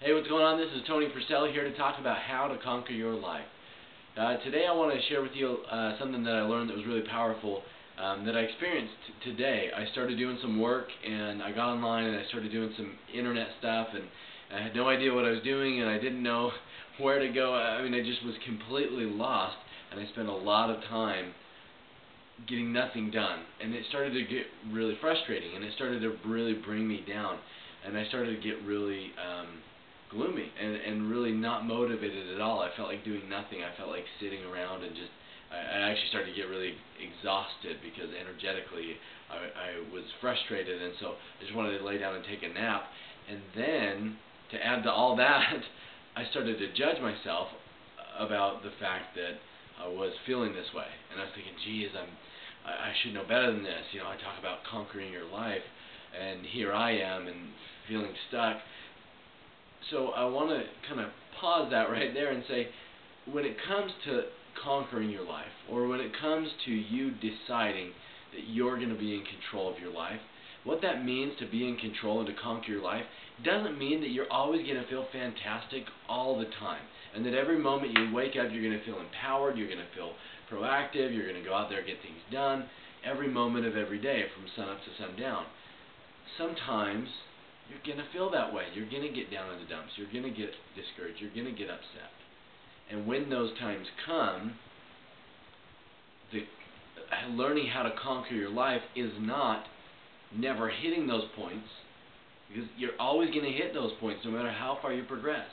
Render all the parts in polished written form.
Hey, what's going on? This is Tony Purcell here to talk about how to conquer your life. Today I want to share with you something that I learned that was really powerful that I experienced today. I started doing some work and I got online and I started doing some internet stuff, and I had no idea what I was doing and I didn't know where to go. I mean, I just was completely lost, and I spent a lot of time getting nothing done, and it started to get really frustrating, and it started to really bring me down, and I started to get really gloomy and really not motivated at all. I felt like doing nothing. I felt like sitting around and just I actually started to get really exhausted because energetically I was frustrated, and so I just wanted to lay down and take a nap. And then to add to all that, I started to judge myself about the fact that I was feeling this way, and I was thinking, geez, I should know better than this. You know, I talk about conquering your life, and here I am and feeling stuck. So I want to kind of pause that right there and say, when it comes to conquering your life, or when it comes to you deciding that you're going to be in control of your life, what that means to be in control and to conquer your life doesn't mean that you're always going to feel fantastic all the time, and that every moment you wake up you're going to feel empowered, you're going to feel proactive, you're going to go out there and get things done every moment of every day from sun up to sundown. Sometimes you're going to feel that way. You're going to get down in the dumps. You're going to get discouraged. You're going to get upset. And when those times come, learning how to conquer your life is not never hitting those points, because you're always going to hit those points no matter how far you progress.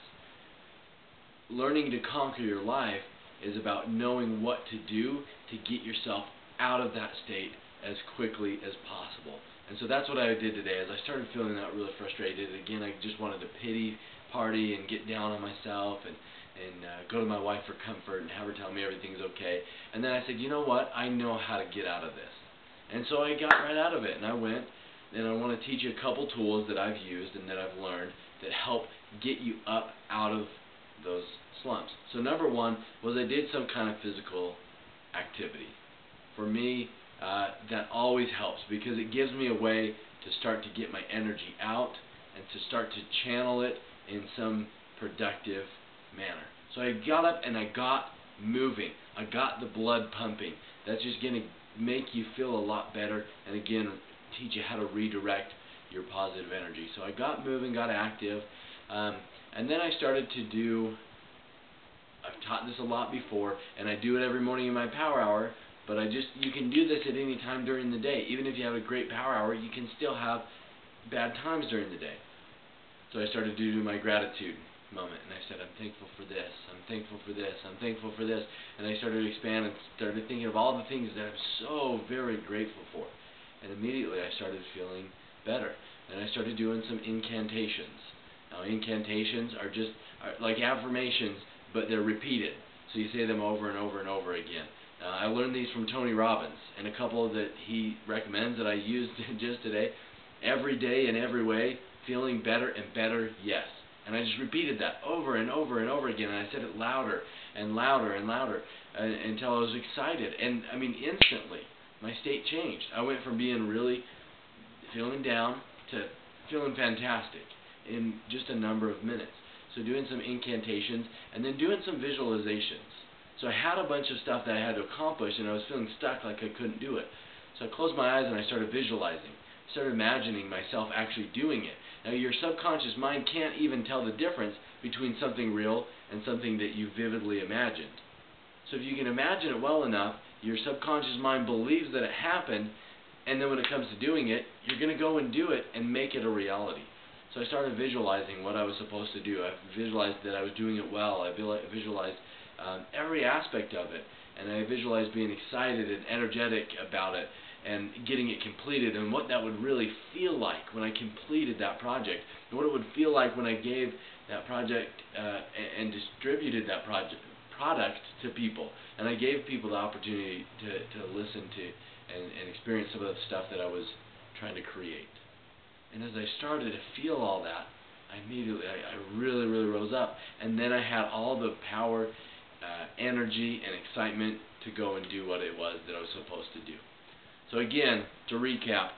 Learning to conquer your life is about knowing what to do to get yourself out of that state as quickly as possible. And so that's what I did today. As I started feeling that really frustrated, again, I just wanted to pity party and get down on myself and go to my wife for comfort and have her tell me everything's okay. And then I said, you know what? I know how to get out of this. And so I got right out of it, and I went, and I want to teach you a couple tools that I've used and that I've learned that help get you up out of those slumps. So number one was I did some kind of physical activity. For me, that always helps, because it gives me a way to start to get my energy out and to start to channel it in some productive manner. So I got up and I got moving. I got the blood pumping. That's just going to make you feel a lot better, and again, teach you how to redirect your positive energy. So I got moving, got active, and then I started to do, I've taught this a lot before, and I do it every morning in my power hour, but you can do this at any time during the day. Even if you have a great power hour, you can still have bad times during the day. So I started to do my gratitude moment, and I said, I'm thankful for this, I'm thankful for this, I'm thankful for this, and I started to expand and started thinking of all the things that I'm so very grateful for, and immediately I started feeling better. And I started doing some incantations. Now, incantations are like affirmations, but they're repeated, so you say them over and over and over again. I learned these from Tony Robbins, and a couple that he recommends that I used just today. Every day in every way, feeling better and better, yes. And I just repeated that over and over and over again, and I said it louder and louder and louder until I was excited. And I mean, instantly, my state changed. I went from being really feeling down to feeling fantastic in just a number of minutes. So doing some incantations and then doing some visualizations. So I had a bunch of stuff that I had to accomplish, and I was feeling stuck like I couldn't do it. So I closed my eyes and I started visualizing. I started imagining myself actually doing it. Now, your subconscious mind can't even tell the difference between something real and something that you vividly imagined. So if you can imagine it well enough, your subconscious mind believes that it happened, and then when it comes to doing it, you're going to go and do it and make it a reality. So I started visualizing what I was supposed to do. I visualized that I was doing it well. I visualized every aspect of it, and I visualized being excited and energetic about it and getting it completed, and what that would really feel like when I completed that project, and what it would feel like when I gave that project and distributed that product to people, and I gave people the opportunity to listen to and experience some of the stuff that I was trying to create. And as I started to feel all that, I really rose up, and then I had all the power, energy, and excitement to go and do what it was that I was supposed to do. So again, to recap,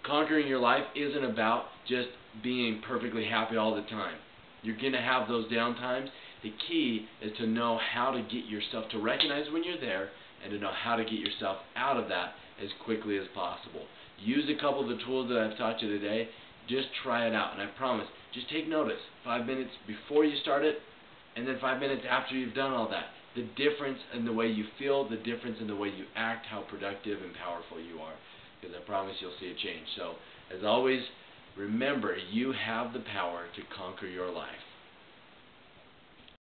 conquering your life isn't about just being perfectly happy all the time. You're going to have those down times. The key is to know how to get yourself to recognize when you're there and to know how to get yourself out of that as quickly as possible. Use a couple of the tools that I've taught you today. Just try it out, and I promise, just take notice. 5 minutes before you start it, and then 5 minutes after you've done all that. The difference in the way you feel, the difference in the way you act, how productive and powerful you are. Because I promise you'll see a change. So, as always, remember, you have the power to conquer your life.